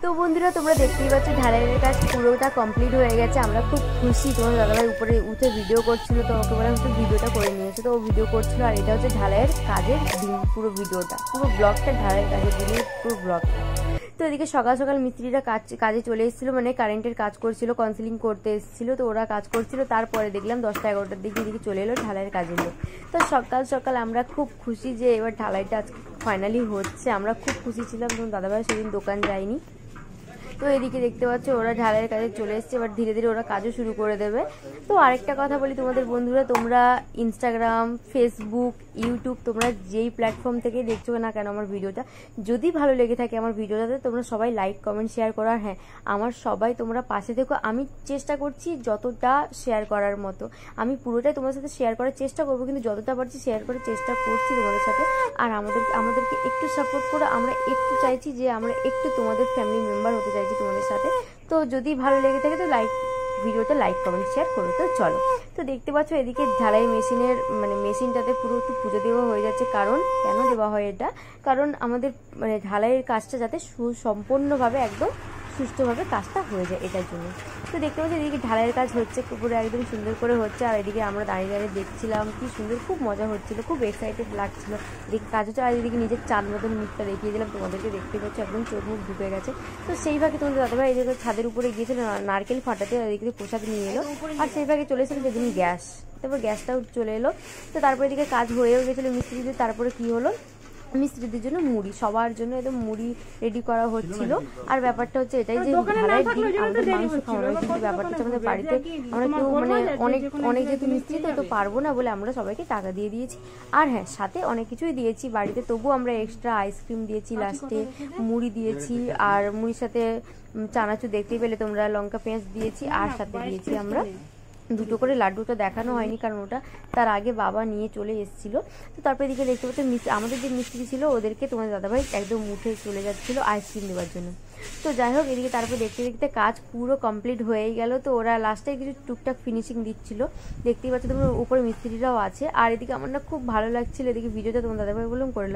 তো বন্ধুরা তোমরা দেখতেই পাচ্ছ ঢালাইয়ের কাজ পুরোটা কমপ্লিট হয়ে গেছে। আমরা খুব খুশি। তোমার দাদাভাই উপরে উঠে ভিডিও করছিল, তো ওকে বললাম একটু ভিডিওটা করে নিয়েছে, তো ও ভিডিও করছিল। আর এটা হচ্ছে ঢালাইয়ের কাজের দিন, পুরো ভিডিওটা, পুরো ব্লগটা ঢালাইয়ের কাজের দিনের পুরো ব্লগটা। তো এদিকে সকাল সকাল মিস্ত্রিরা কাজে চলে এসেছিলো, মানে কারেন্টের কাজ করছিল, কাউন্সিলিং করতে এসেছিলো, তো ওরা কাজ করছিল। তারপরে দেখলাম 10টা-11টার দিকে এদিকে চলে এলো ঢালাইয়ের কাজের লোক। তো সকাল সকাল আমরা খুব খুশি যে এবার ঢালাইটা আজকে ফাইনালি হচ্ছে। আমরা খুব খুশি ছিলাম, তখন দাদাভাই সেদিন দোকান যায়নি। তো এদিকে দেখতে পাচ্ছ ওরা ঢালাইয়ের কাজে চলে এসছে, এবার ধীরে ধীরে ওরা কাজও শুরু করে দেবে। তো আরেকটা কথা বলি তোমাদের বন্ধুরা, তোমরা ইনস্টাগ্রাম, ফেসবুক, ইউটিউব, তোমরা যেই প্ল্যাটফর্ম থেকে দেখছো না কেন আমার ভিডিওটা, যদি ভালো লেগে থাকে আমার ভিডিওটাতে, তোমরা সবাই লাইক, কমেন্ট, শেয়ার করো। আর হ্যাঁ, আমার সবাই তোমরা পাশে থেকো। আমি চেষ্টা করছি যতটা শেয়ার করার মতো, আমি পুরোটাই তোমাদের সাথে শেয়ার করার চেষ্টা করবো, কিন্তু যতটা পারছি শেয়ার করার চেষ্টা করছি তোমাদের সাথে। আর আমাদেরকে একটু সাপোর্ট করো। আমরা একটু চাইছি যে আমরা একটু তোমাদের ফ্যামিলি মেম্বার হতে চাইছি তোমাদের সাথে। তো যদি ভালো লেগে থাকে তো ভিডিওতে লাইক, কমেন্ট, শেয়ার করো। তো চলো, তো দেখতে পাচ্ছ এদিকে ঢালাই মেশিনটাতে পুরো একটু পুজো দেওয়া হয়ে যাচ্ছে। কারণ কেন দেওয়া হয় এটা, কারণ আমাদের ঢালাইয়ের কাজটা যাতে সুসম্পন্নভাবে একদম সুষ্ঠুভাবে কাজটা হয়ে যায়, এটার জন্য। তো দেখতে পাচ্ছি এদিকে ঢালাইয়ের কাজ হচ্ছে, পুরো একদম সুন্দর করে হচ্ছে। আর এদিকে আমরা দাঁড়িয়ে দাঁড়িয়ে দেখছিলাম, কি সুন্দর, খুব মজা হচ্ছিল, খুব এক্সাইটেড লাগছিল। এদিকে কাজ হচ্ছে, আর এদিকে নিজের চাঁদ মতন মুখটা দেখিয়ে দিলাম তোমাদেরকে, দেখতে পাচ্ছ একদম চোখ মুখ ঢুকে গেছে। তো সেই ভাগে তোমাদের দাদাভাই এই জায়গায় ছাদের উপরে গিয়েছিল নারকেল ফাটাতে, এদিকে প্রসাদ নিয়ে এলো। আর সেই ভাগে চলে এসেছিল যেদিন গ্যাস, তারপর গ্যাসটাও চলে এলো। তো তারপরে এদিকে কাজ হয়েও গেছিলো মিস্ত্রিদের। তারপরে কি হলো, মিস্ত্রিদের জন্য মুড়ি, সবার জন্য একদম মুড়ি রেডি করা হচ্ছিল। আর ব্যাপারটা হচ্ছে এটাই যে ঢালাইয়ের দিন আমাদের মাংস খাওয়ানো, কিন্তু ব্যাপারটা হচ্ছে আমাদের বাড়িতে আমরা কেউ মানে অনেক যেহেতু মিস্ত্রি তো পারবো না বলে আমরা সবাইকে টাকা দিয়ে দিয়েছি। আর হ্যাঁ, সাথে অনেক কিছুই দিয়েছি বাড়িতে, তবু আমরা এক্সট্রা আইসক্রিম দিয়েছি, লাস্টে মুড়ি দিয়েছি। আর মুড়ির সাথে চানাচুর দেখতেই পেলে তোমরা, লঙ্কা পেঁয়াজ দিয়েছি। আর সাথে দিয়েছি আমরা 2টো করে লাড্ডুটা দেখানো হয়নি, কারণ ওটা তার আগে বাবা নিয়ে চলে এসেছিলো। তো তারপরে এদিকে দেখতে পাচ্ছি আমাদের যে মিস্ত্রি ছিল ওদেরকে তোমার দাদাভাই একদম উঠে চলে যাচ্ছিলো আইসক্রিম দেওয়ার জন্য। তো যাই হোক, এদিকে তারপর দেখতে দেখতে কাজ পুরো কমপ্লিট হয়েই গেল। তো ওরা লাস্টে কিছু টুকটাক ফিনিশিং দিচ্ছিলো, দেখতেই পাচ্ছ তোমার উপরে মিস্ত্রিরাও আছে। আর এদিকে আমার না খুব ভালো লাগছিল, এদিকে ভিডিওটা তোমার দাদাভাই বললাম করে